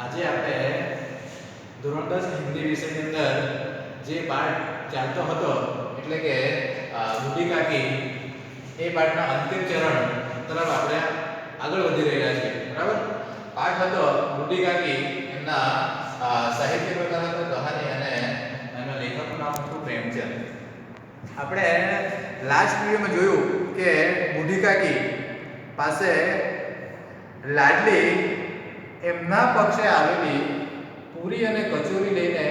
આજે આપણે ધોરણ 10 હિન્દી વિષયની અંદર જે પાઠ ચાલતો હતો એટલે કે બુઢી કાકી એ પાઠના અંતિમ ચરણ તરફ આપણે આગળ વધી રહ્યા છીએ. બરાબર. પાઠ હતો બુઢી કાકી, એમના સાહિત્ય પ્રકાર હતો કહાની અને એના લેખકનું નામ હતું પ્રેમચંદ. આપણે લાસ્ટ વિડીયોમાં જોયું કે બુઢી કાકી પાસે લાડલી એમના પક્ષે આવેલી પૂરી અને કચોરી લઈને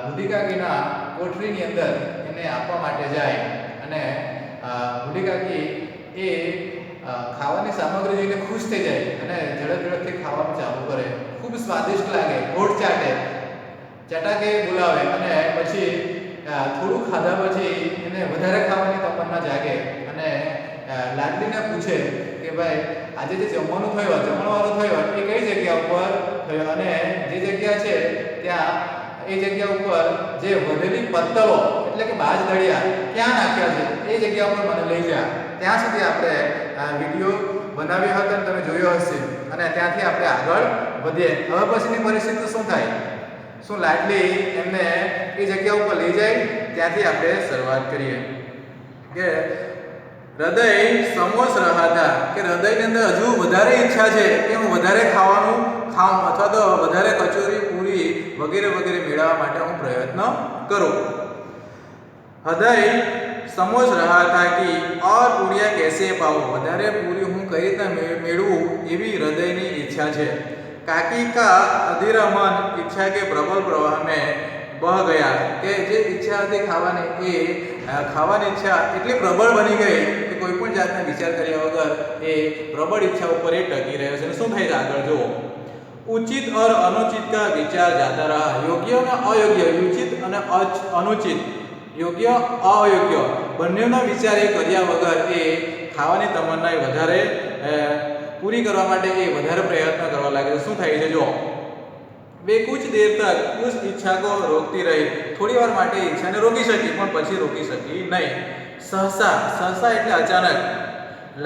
બુઢી કાકીના કોઠરીની અંદર એને આપવા માટે જાય અને બુઢી કાકી એ ખાવાની સામગ્રી જોઈને ખુશ થઈ જાય અને ઝડપથી ખાવાનું ચાલુ કરે. ખૂબ સ્વાદિષ્ટ લાગે, હોઠ ચાટે, ચટાકે બોલાવે અને પછી થોડું ખાધા પછી એને વધારે ખાવાની તમન્ના જાગે અને લાડલીને પૂછે કે ભાઈ આજે જે જમવાનું થયું, જમણવારો થયો એ કઈ જગ્યા ઉપર થયો અને જે જગ્યા છે ત્યાં એ જગ્યા ઉપર જે વધેલી પત્તલો એટલે કે બાજ દળિયા ક્યાં નાખ્યા છે એ જગ્યા ઉપર મને લઈ જા. ત્યાં સુધી આપણે વિડીયો બનાવ્યો હતો અને તમે જોયો હશે અને ત્યાંથી આપણે આગળ વધીએ. હવે પછીની પરિસ્થિતિ શું થાય, શું લાડલી એમને એ જગ્યા ઉપર લઈ જાય, ત્યાંથી આપણે શરૂઆત કરીએ કે હૃદય સમોસ રહા થા, કે હૃદયની અંદર હજુ વધારે ઈચ્છા છે કે હું વધારે ખાવાનું ખાઉં અથવા તો વધારે કચોરી પૂરી વગેરે વગેરે મેળવવા માટે હું પ્રયત્ન કરું. હૃદય સમોસ રહા થા કે ઓર પૂરિયા કેસે પાઉં, વધારે પૂરી હું કઈ રીતે મેળવું એવી હૃદયની ઈચ્છા છે. કાકી કા અધીરા મન ઈચ્છા કે પ્રબલ પ્રવાહ મેં બહ ગયા, કે જે ઈચ્છા હતી ખાવાની એ ખાવાની ઈચ્છા એટલી પ્રબળ બની ગઈ કે કોઈ પણ જાતના વિચાર કર્યા વગર એ પ્રબળ ઈચ્છા ઉપર એ ટકી રહ્યો છે. શું થાય છે આગળ જુઓ. ઉચિત और अनुचित का विचार जाता रहा, योग्य અને અયોગ્ય, ઉચિત અને અનુચિત, યોગ્ય અયોગ્ય બંનેનો વિચાર એ કર્યા વગર એ ખાવાની તમન્ના વધારે પૂરી કરવા માટે એ વધારે પ્રયત્ન કરવા લાગે છે. શું થાય છે જો. वे कुछ देर तक उस इच्छा को रोकती रही, थोड़ी વાર માટે ઈચ્છાને રોકી શકી પણ પછી રોકી શકી નહીં. સહસા, સહસા એટલે અચાનક,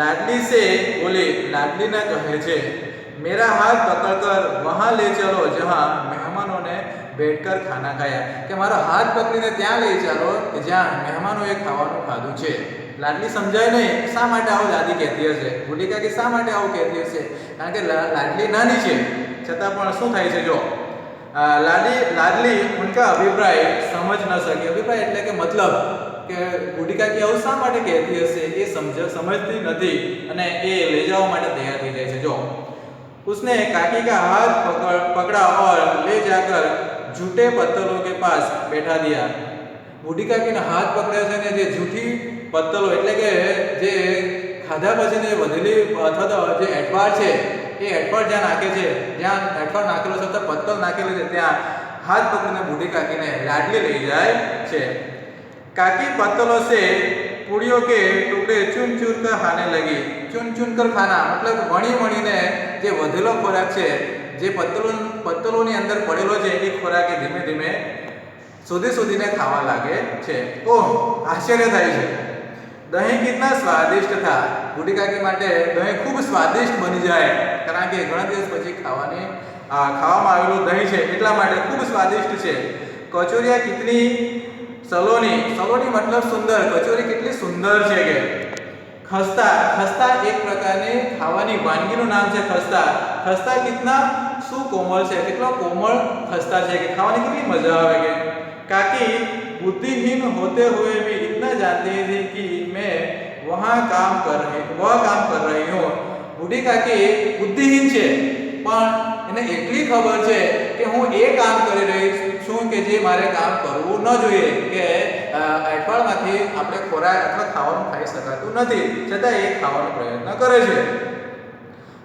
લાડલી से બોલી, લાડલીને કહે છે मेरा हाथ पकड़कर वहां ले चलो जहां मेहमानों ने बैठकर खाना खाया, કે મારો હાથ પકડીને ત્યાં લઈ ચાલો કે જ્યાં મહેમાનોએ ખાવાનું ખાધું છે. લાડલી સમજાય નહીં શા માટે આવું દાદી કહેતી હશે, બુઢી કાકી શા માટે આવું કહેતી હશે, કારણ કે લાડલી નાની છે છતાં પણ શું થાય છે જો. લાડલી ઉનકા અભિપ્રાય સમજ ન શકી, અભિપ્રાય એટલે કે મતલબ કે બુઢી કાકી આવું શા માટે કહેતી હશે એ સમજતી નથી અને એ લઈ જવા માટે તૈયાર થઈ જાય છે. જો उसने काकी का हाथ पकड़ा और ले जाकर झूठे पत्तलों के पास बैठा दिया. बूढ़ी काकीने हाथ पकड़્યા છે ને જે જૂઠી પત્તલો એટલે કે જે ખાધા પછીની વધેલી અથવા તો જે એઠવાડ છે એ એઠવાડ જ્યાં નાખે છે, જ્યાં એઠવાડ નાખેલો છે તો પત્તલ નાખેલો છે ત્યાં હાથ પકડીને બૂઢી કાકીને લાડલી લઈ જાય છે. કાકી પત્તलों से पूड़ियों के टुकड़े चुन चुन कर खाने लगी. चुन चुन कर खाना मतलब वणी वणीने જે વધેલો ખોરાક છે, જે પત્તલોની અંદર પડેલો છે એ ખોરાક ધીમે ધીમે શોધીને ખાવા લાગે છે. ઓહ, આશ્ચર્ય થાય છે. દહીં કિતના સ્વાદિષ્ટ થા, બુઢી કાકી માટે દહીં ખૂબ સ્વાદિષ્ટ બની જાય કારણ કે ઘણા દિવસ પછી ખાવામાં આવેલું દહીં છે એટલા માટે ખૂબ સ્વાદિષ્ટ છે. કચોરિયા કિતની સલોની, સલોની મતલબ સુંદર, કચોરી કેટલી સુંદર છે કે. ખસ્તા, ખસ્તા એક પ્રકારની ખાવાની વાનગીનું નામ છે ખસ્તા. ખસ્તા કિતના શું કોમળ છે, કેટલો કોમળ ખસ્તા છે કે ખાવાની કેટલી મજા આવે કે. કાકી बुद्धिहीन होते हुए भी इतना जानती थी कि मैं वह काम कर रही हूँ. बूढ़ी काकी बुद्धिहीन છે પણ એને એટલી ખબર છે કે હું એ કામ કરી રહી છું કે જે મારે કામ કરવું ન જોઈએ, કે અઠવાડિયામાંથી આપણે ખોરાક અથવા ખાવાનું ખાઈ શકાતું નથી છતાં એ ખાવાનો પ્રયત્ન કરે છે.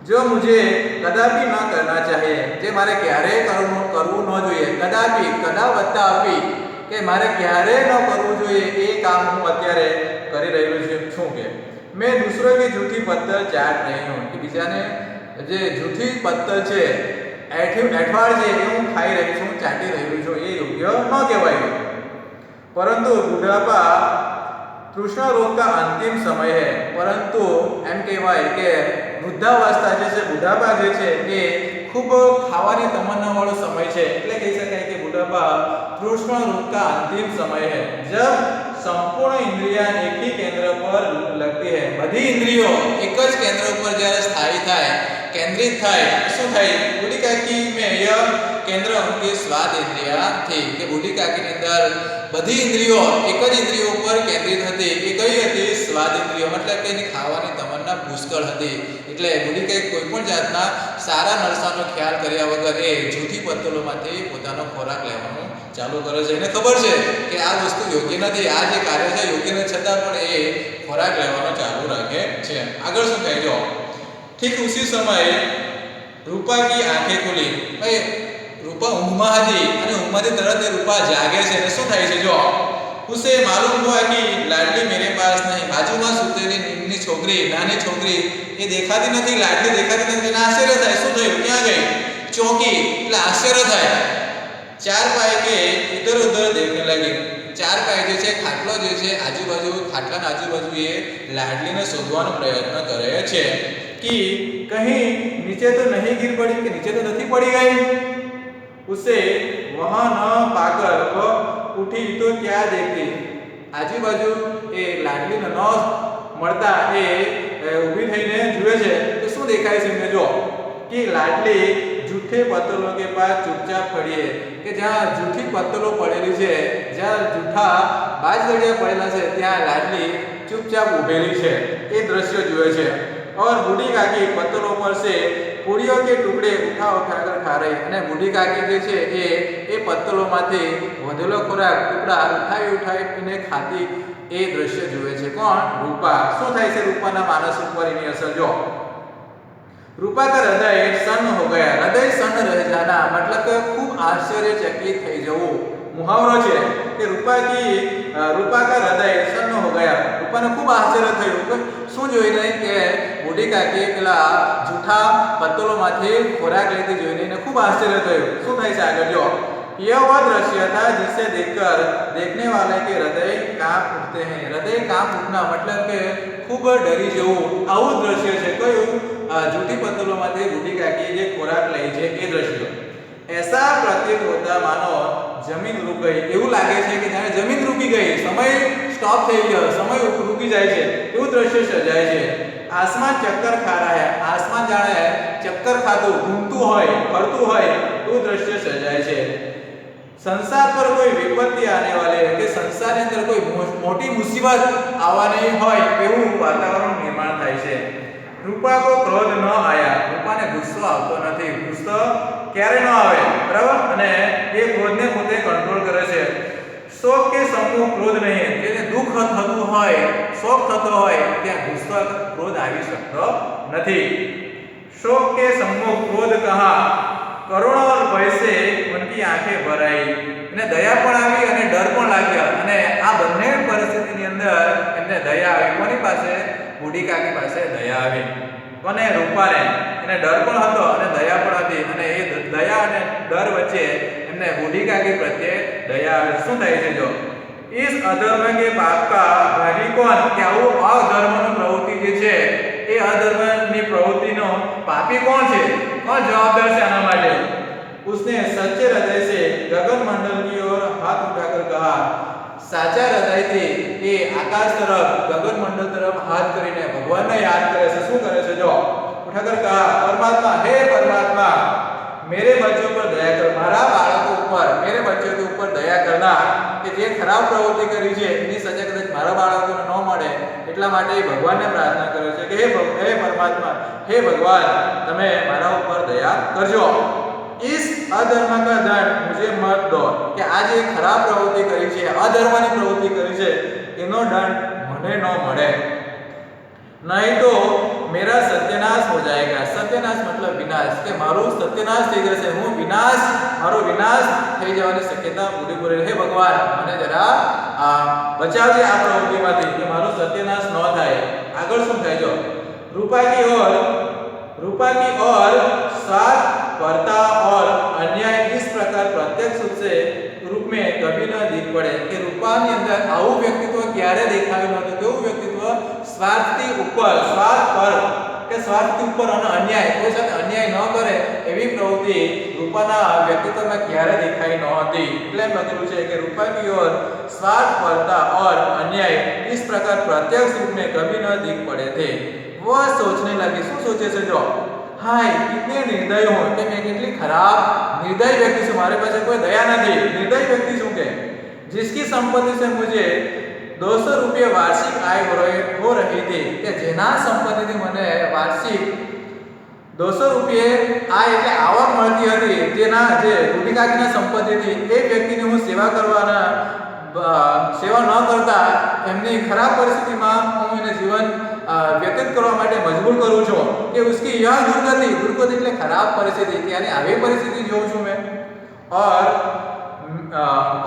જો મુझे કદાપી ન કરના ચાહીએ, જે મારે ક્યારેય કરવું ન જોઈએ. કદાપી, કદા વત્તા અપી, કે મારે ક્યારેય ન કરવું જોઈએ એ કામ હું અત્યારે કરી રહ્યું છું કે. મેં દૂસરો की झूठी पत्तल चाट रही हूँ, કે બીજાને જે જૂઠી પત્તલ છે એઠવાડ છે એ હું ખાઈ રહી છું, ચાટી રહ્યું છું, એ યોગ્ય ન કહેવાય. પરંતુ बुढ़ापा तृष्णा रोग का अंतिम समय है, परंतु एम कहेवाय के વૃદ્ધાવસ્થા જે છે, બુઢાપા જે છે એ ખૂબ ખાવાની તમન્ના વાળો સમય છે, એટલે કહી શકાય કે બુઢાપા કૃષ્ણ રૂપ का अंतिम समय है जब संपूर्ण इंद्रिया एक ही केंद्र पर लगती है। બધી ઇન્દ્રિયો એક જ કેન્દ્ર ઉપર જ્યારે સ્થાયી થાય, केंद्रित થાય, શું થાય? બુઢી કાકી में यह केंद्र उनकी स्वाद इंद्रिया थी કે બુઢી કાકીની અંદર બધી ઇન્દ્રિયો એક જ ઇન્દ્રિયો ઉપર કેન્દ્રિત હતી। એ કઈ હતી? સ્વાદ ઇન્દ્રિયો, મતલબ કે એની ખાવાની તમન્ના પુષ્કળ હતી। એટલે બુઢી કાકી કોઈ પણ જાતના સારા નરસાનો ખ્યાલ કર્યા વગર એ જૂઠી પત્તલોમાંથી પોતાનો ખોરાક લેવાનું ચાલુ કરે છે। એને ખબર છે કે આ વસ્તુ યોગ્ય નથી, આ જે કાર્ય છે યોગ્ય નથી, છતાં પણ એ ખોરાક લેવાનો ચાલુ રાખે છે। આગળ શું કહે જો, ठीक उसी समय रूपा की आंखें खुली। भाई रूपा ઊંઘમાં હતી અને ઊંઘમાંથી તરત એ રૂપા જાગે છે અને શું થાય છે જો, उसे मालूम हुआ कि लाडली मेरे पास नहीं। बाजूમાં સૂતેલી નીમની છોકરી, નાની છોકરી એ દેખાતી નથી, લાડલી દેખાતી નથી, એને આશ્ચર્ય થાય, શું થયું, ક્યાં ગઈ? ચોકી, એટલે આશ્ચર્ય થાય। ચાર પાય કે इधर उधर देखने लगी। ચાર પાય જે છે, ખાટલો જે છે, આજુબાજુ ખાટલાના આજુબાજુ એ લાડલીને શોધવાનો પ્રયત્ન કરે છે कि कहीं नीचे तो नहीं गिर पड़ी, कि नीचे तो नहीं पड़ी गई। उसे वहां न पाकर वह उठी तो क्या देखती, આજુબાજુ એ લાડલીને ન મળતા એ ઊભી થઈને જુએ છે તો શું દેખાય છે એમને જો, कि लाडली जूठे पत्तलों के पास चुपचाप खड़ी है, कि જ્યાં જૂઠી પત્તલો પડેલી છે, જ્યાં જૂઠા બાજદડિયા પડેલા છે, ત્યાં લાડલી ચૂપચાપ ઊભેલી છે, એ દ્રશ્ય જુએ છે। और बूढ़ी काकी पत्तलों पर से पूड़ियों के टुकड़े उठा उठाकर खा रही। અને બુઢી કાકી જે છે એ પત્તલોમાંથી વધેલો ખોરાક ટુકડા ઉઠાવીને ખાતી એ દ્રશ્ય જુએ છે। કોણ? રૂપા। શું થાય છે રૂપાના માનસ ઉપર એની અસર જો, रूपा का हृदय सन्न हो गया। हृदय सन्न रह जाना मतलब કે ખૂબ આશ્ચર્યચકિત થઈ જવું, મુહાવરો છે કે रूपा का हृदय सन्न हो गया। રૂપાને ખૂબ આશ્ચર્ય થયું, શું જોઈને કે બુઢી કાકી પેલા જૂઠા પત્તલોમાંથી ખોરાક લેતી જોઈને એને ખૂબ આશ્ચર્ય થયું। શું થાય છે આગળ જો, यह वह दृश्य था जिसे देखकर देखने वाले के हृदय कांप उठते हैं। हृदय कांप उठना मतलब કે ખૂબ ડરી જવું, આવું દ્રશ્ય છે કયું? જૂઠી પત્તલોમાંથી બુઢી કાકી જે ખોરાક લે છે એ દ્રશ્ય। ऐसा प्रतीत होता मानो जमीन रुक गई। એવું લાગે છે કે જાણે જમીન રૂકી ગઈ, સમય સ્ટોપ થઈ ગયો, સમય રૂકી જાય છે, એવું દ્રશ્ય સર્જાય છે। આસમાન ચક્કર ખા રહા है। આસમાન જાણે ચક્કર ખાતું, ઘૂમતું હોય, ફરતું હોય એવું દ્રશ્ય સર્જાય છે। संसार पर कोई विपत्ति आने वाले है, कि संसार ની અંદર કોઈ મોટી મુસીબત આવવાની હોય એવું વાતાવરણ નિર્માણ થાય છે। रूपा को क्रोध न आया। रूपाने गुस्સો આવતો નથી, ગુસ્સો ક્યારે ન આવે, બરાબર, અને એ ક્રોધને પોતે કંટ્રોલ કરે છે। શોક કે સમૂહ ક્રોધ નહીં, જેને દુઃખ થતું હોય, શોક થતો હોય ત્યાં ગુસ્સો ક્રોધ આવી શકતો નથી। शोक के सम्मुख क्रोध कहा, करुणा और भय से उनकी आंखें भर आई। એને દયા પણ આવી અને ડર પણ લાગ્યો, અને આ બંને પરિસ્થિતિની અંદર એમને દયા આવી। કોની પાસે? બુઢી કાકી પાસે દયા આવી। કોને? રૂપાને। એને ડર પણ હતો અને દયા પણ હતી, અને એ દયા અને ડર વચ્ચે એમને બુઢી કાકી પ્રત્યે દયા આવી। શું થાય છે જો, इस अधर्म के पाप का भागी कौन, કે આવું અધર્મનો પ્રવૃત્તિ જે છે એ અધર્મની પ્રવૃત્તિનો પાપી કોણ છે, કોણ જવાબદાર છે આના માટે? उसने सच्चे हृदय से गगन मंडल की ओर हाथ उठाकर कहा। साचा हृदयથી એ આકાશ તરફ, ગગન મંડળ તરફ હાથ કરીને ભગવાનને યાદ કરે છે। શું કરે છે જો, ઉઠાકર કહા, परमात्मा, हे परमात्मा, मेरे बच्चों पर दया कर। મારા બાળકો ઉપર, मेरे बच्चों के ऊपर दया करना, કે જે ખરાબ પ્રવૃત્તિ કરી છે એની સજા કદાચ મારા બાળકોને ન મળે એટલા માટે ભગવાનને પ્રાર્થના કરે છે કે હે પરમાત્મા, હે ભગવાન, તમે મારા ઉપર દયા કરજો। इस अधर्म का दंड मुझे मत दो, कि आ जे खराब प्रवृत्ति करी छे, अधर्मनी प्रवृत्ति करी छे एनो दंड मने न मळे, नहीं तो मेरा सत्यानाश हो जाएगा। सत्यानाश मतलब विनाश, के मारो सत्यानाश થઈ જશે, હું વિનાશ, મારો વિનાશ થઈ જવાની શક્યતા પૂરેપૂરી। હે ભગવાન, મને જરા બચાવજે આ પ્રવૃત્તિમાંથી, કે મારો સત્યાનાશ ન થાય। આગળ શું થાય જો, रूपा की ओर साथ वर्ता और अन्याय इस प्रकार प्रत्यक्ष रूप में कभी न दिख पड़े, कि रूपानी अंदर આવું વ્યક્તિત્વ ક્યારે દેખાયું નહોતું। કેવું વ્યક્તિત્વ? સ્વાર્થથી ઉપર, સ્વાર્થ પર, કે સ્વાર્થથી ઉપર અને અન્યાય, કોઈ સાથે અન્યાય ન કરે એવી પ્રવૃત્તિ રૂપાના વ્યક્તિત્વમાં ક્યારે દેખાઈ ન હતી. એટલે એમ લખેલું છે કે रूपा की ओर स्वार्थपरता और अन्याय इस प्रकार प्रत्यक्ष रूप में कभी न दिख पड़े थे. वो सोचने लगी, શું સોચે છે જો, हाय कितने निर्दयी हूँ कि मैं कितनी खराब निर्दयी व्यक्ति છું, મારી પાસે કોઈ દયા નથી, निर्दयी व्यक्ति છું કે जिसकी संपत्ति से मुझे 200 रुपये वार्षिक आय हो रही थी, કે જેના સંપત્તિથી મને વાર્ષિક 200 રૂપિયે આય એટલે આવક મળતી હતી, જેના જે રૂપિકાકીના સંપત્તિથી એ વ્યક્તિની હું સેવા કરવાના સેવા ન કરતા એમની ખરાબ પરિસ્થિતિમાં હું એને જીવન વ્યતીત કરવા માટે મજબૂર કરું છું કે उसकी यह दुर्गति, दुर्गति એટલે ખરાબ પરિસ્થિતિ, ત્યાંની આવી પરિસ્થિતિ જોઉં છું મેં.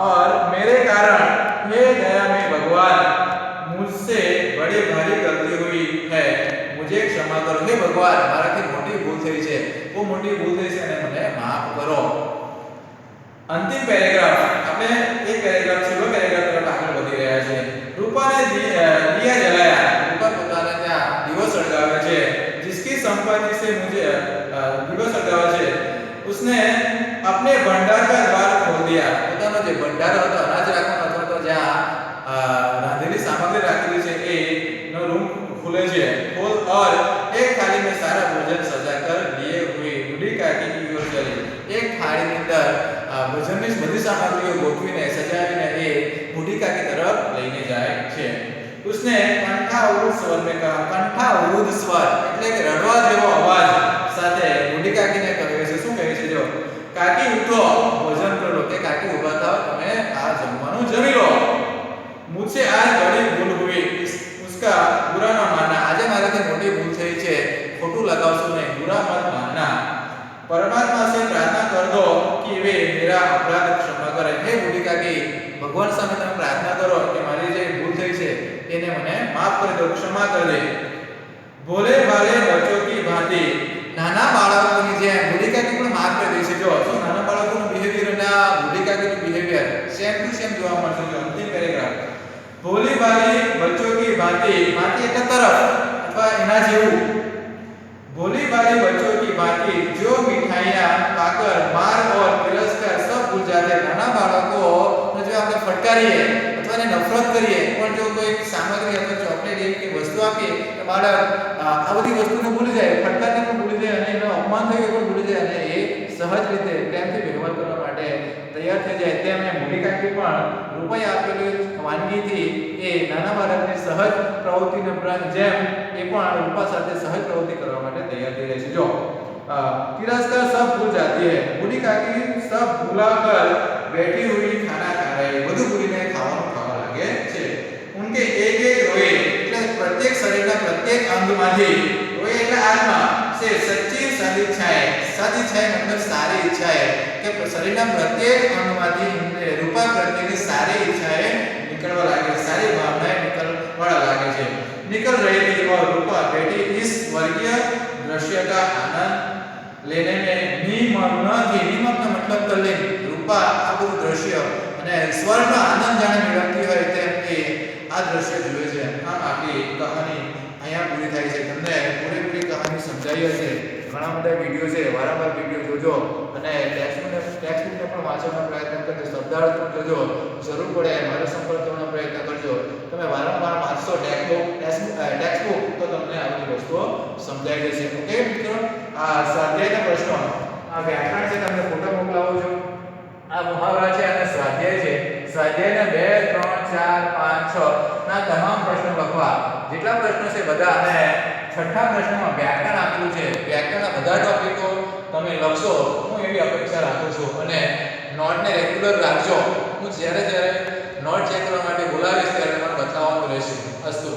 और मेरे कारण हे दया में भगवान मुझसे बड़ी भारी गलती हुई है, मुझे क्षमा करो. हे भगवान મારાથી મોટી ભૂલ થઈ છે, બહુ મોટી ભૂલ થઈ છે અને મને માફ કરો. અંતિમ પેરેગ્રાફ, આપણે એક પેરેગ્રાફ છે, બે પેરેગ્રાફ તરફ આગળ વધી રહ્યા છે. રૂપાને દિયા જલાયા, રૂપા પોતાને ત્યાં દીવો સળગાવે છે. जिसकी संपत्ति से मुझे દીવો સળગાવે છે, उसने अपने भंडार का द्वार खोल दिया. પોતાનો જે ભંડાર હતો અનાજ રાખવાનો અથવા તો જ્યાં રાંધેલી સામગ્રી રાખેલી છે એ નો રૂમ खुले છે. खोल और एक थाली में सारा भोजन सजाकर लिए हुए बूढ़ी काकी की ओर चली. एक थाली ની અંદર ભોજનની બધી સામગ્રીઓ ગોઠવીને સજાવીને એ બૂઢી કાકી તરફ લઈને જાય છે. उसने कंठाउद स्वर में कहा, कंठाउद स्वर એટલે કે રડવા જેવો અવાજ સાથે બૂઢી કાકીને કહે છે, શું કહે છે જો, કાકી ઉઠો, ભોજન કરો, કે કાકી ઊભા થાઓ, તમે આ જમવાનું જમી લો. मुझसे आज बड़ी भूल हुई, उसका बुरा न मानना. આજે મારાથી મોટી ભૂલ થઈ છે, ખોટું લગાવશો નહીં, बुरा मत मानना. परमात्मा से प्रार्थना कर दो कि वे मेरा अपराध क्षमा करे. हे બુઢી કાકી, ભગવાન સામે તમે પ્રાર્થના કરો કે મારી જે ભૂલ થઈ છે એને મને માફ કરી દો, ક્ષમા કરી દે. ભોલે ભાલે બચ્ચો की भांति, નાના બાળકોની જેમ બુઢી કાકી પણ માફ કરી દે છે. જો નાના બાળકોનું બિહેવિયર અને આ Budhi કાકીનું behaviour same to same જોવા મળશે. જો અંતિમ પેરેગ્રાફ, भोली भाली बच्चों की भांति, भांति એટલે તરફ અથવા એના જેવું. भोली भाली बच्चों की भांति जो मिठाइयां पाकर मार और तिरस्कार सब भूल जाते. નાના બાળકો જો આપણે ફટકારીએ અથવા એને નફરત કરીએ, પણ જો કોઈ સામગ્રી અથવા ચોકલેટ એવી કે વસ્તુ આપીએ તો બાળક આ બધી વસ્તુને ભૂલી જાય, ફટકારને પણ ભૂલી જાય અને એનો અપમાન થયું પણ ભૂલી જાય અને એ સહજ રીતે પ્રેમથી વ્યવહાર કરવા માટે તૈયાર થઈ જાય. તેમ એ બુઢી કાકી પણ રૂપાએ આપેલી વાનગીથી એ નાના બાળકની સહજ પ્રવૃત્તિને જેમ એ પણ રૂપા સાથે સહજ પ્રવૃત્તિ કરવા માટે તૈયાર થઈ જાય છે. જો तिरस्कार सब भूल जाती है, बूढ़ी काकी सब भूलाकर बैठी हुई खाना खा रही, બધું ભૂલીને ખાવાનું ખાવા લાગે છે. उनके एक एक रोए એટલે પ્રત્યેક શરીરના પ્રત્યેક અંગમાંથી, રોए એટલે આત્મા से सच्ची सारी इच्छाएं, सारी इच्छाएं मतलब सारी इच्छाएं, કે શરીરના પ્રત્યેક અંગમાંથી રૂપા પ્રત્યેની સારી इच्छाएं निकलवा लागे, सारी भावनाएं निकलवा लागे છે. निकल रही थी और रूपा बेटी इस वर्गीय दृश्य का आनंद लेने में निमग्न थी. निमग्न मतलब तल्लीन. रूपा આ બધું દ્રશ્ય અને સ્વર્ગનો આનંદ જાણે મેળવતી હોય તેમ એ આ દ્રશ્ય જોવે છે. આમ આપણી કહાની અહીંયા પૂરી થાય છે. તમને પૂરેપૂરી કહાની સમજાઈ હશે. ઘણા બધા વિડિયો છે, વારંવાર વિડિયો જોજો અને ટેક્સ્ટબુકને પણ વાંચવાનો પ્રયત્ન કરજો, શબ્દાર્થ પણ જોજો. જરૂર પડે મારો સંપર્ક કરવાનો પ્રયત્ન કરજો. તમે વારંવાર વાંચશો ટેક્સ્ટબુક તો તમને આ બધી વસ્તુઓ સમજાઈ જશે. ઓકે મિત્રો, આ સ્વાધ્યાયના પ્રશ્નો, આ વ્યાકરણ છે, તમને ફોટો મોકલાવું છું. આ મુહાવરા છે અને સ્વાધ્યાય છે. સ્વાધ્યાયના 2, 3, 4, 5, 6 ના તમામ પ્રશ્નો લખવા. જેટલા પ્રશ્નો છે બધા, અને છઠ્ઠા પ્રશ્નમાં વ્યાકરણ આપેલું છે. વ્યાકરણના બધા ટોપિકો તમે લખશો, હું એવી અપેક્ષા રાખું છું. અને નોટને રેગ્યુલર રાખજો. હું જ્યારે નોટ ચેક કરવા માટે બોલાવીશ ત્યારે મને બતાવવાનું રહેશે. અસ્તુ.